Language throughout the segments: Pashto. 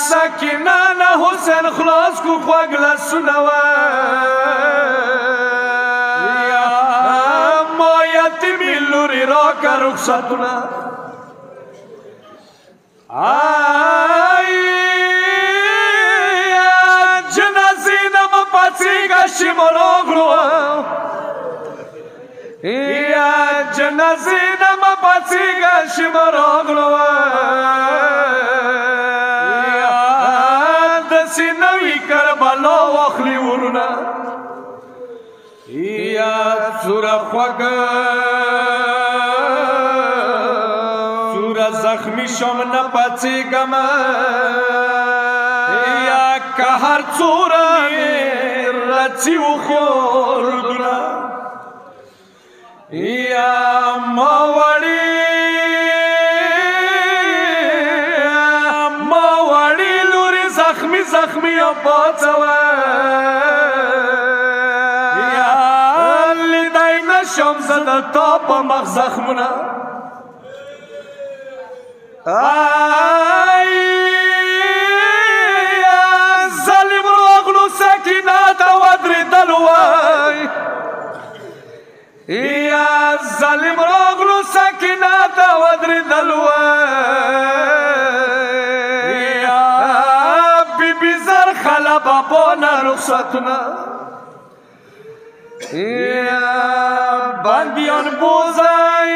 سکینانه حسین خلاص کو خوږ لاسونه یا ما یتیمې لورې راکړه رخصتونه جنازې نه مه پاڅېږه چې مو راغلو یا جنازې نه مه پاڅېږه چې مو راغلو کربلا واخلی ورونه یا سوره خوږه سوره زخمی شم نه پاڅېږم یا که هر څوره مې رڅي وخوردونه یا ما وړي زخمی او پاڅوه یا لیدی نشم زه د تا په مخ زخمونه ظالم راغلو سکینه ته ودرېدل وای یا ظالم راغلو سکینه ته ودرېدل بابانا رخصتنا بندیان بوزای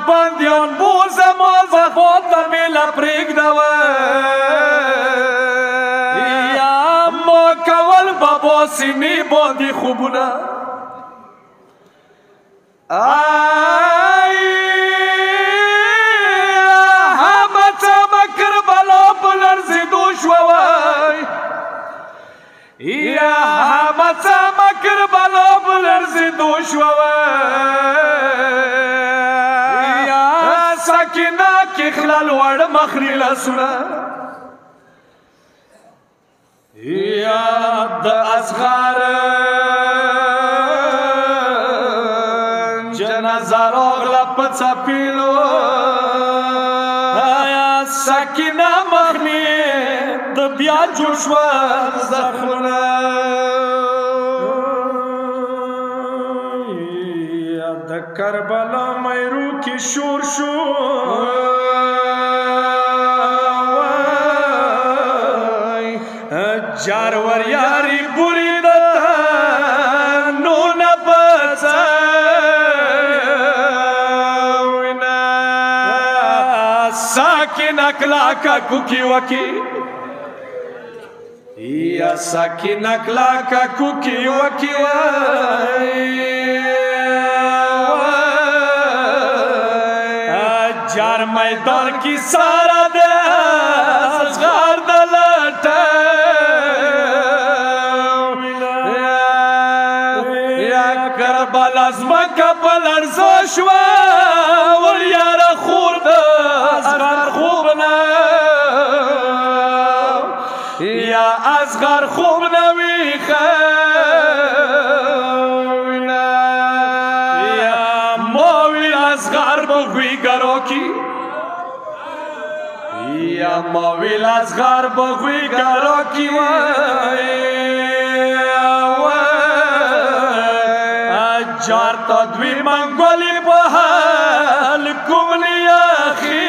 بندیان بوزه ما زخوات نمیلا پرگدوه ما کول بابا سینی باندی خوبونه یا همڅه کربلا بلرزیدو شوه یا سکینه کې خلل وړ مخري لاسونه یا د اصغر جنازه راغله په څپېلو یا سکینه مخني د بیا جوړ شوه زخمونه د کربلا میرو کې شور شو جارور یاری بوری دتا نونه بڅوینا ساکن اکلاکا کوکی وکی یا ساکن اکلاکا کوکی وکی جار میدان کی سارا دے اصغار دلتا یا کربل ازمکا بلرزو شوا ور یار خورد اصغر خوبنا یا اصغر خوبنا ویخه یا مویل اصغر بغوی گرو کی جار تا دوی منگولی بحال کملی اخی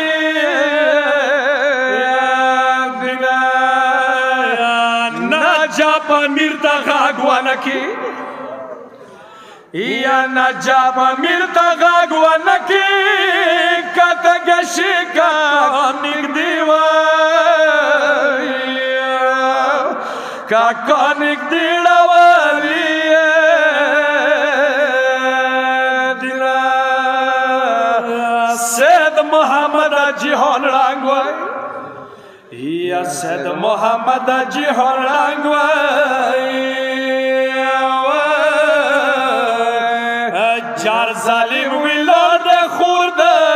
نجاب میر تا غاگوانکی یا نجاب میر تا غاگوانکی کتا گشی کا نگدی کاکا نگدی ڈوالی دینا سید محمد جیہون رانگوائی یا سید محمد جیہون رانگوائی جار ظالم ویلار د خور د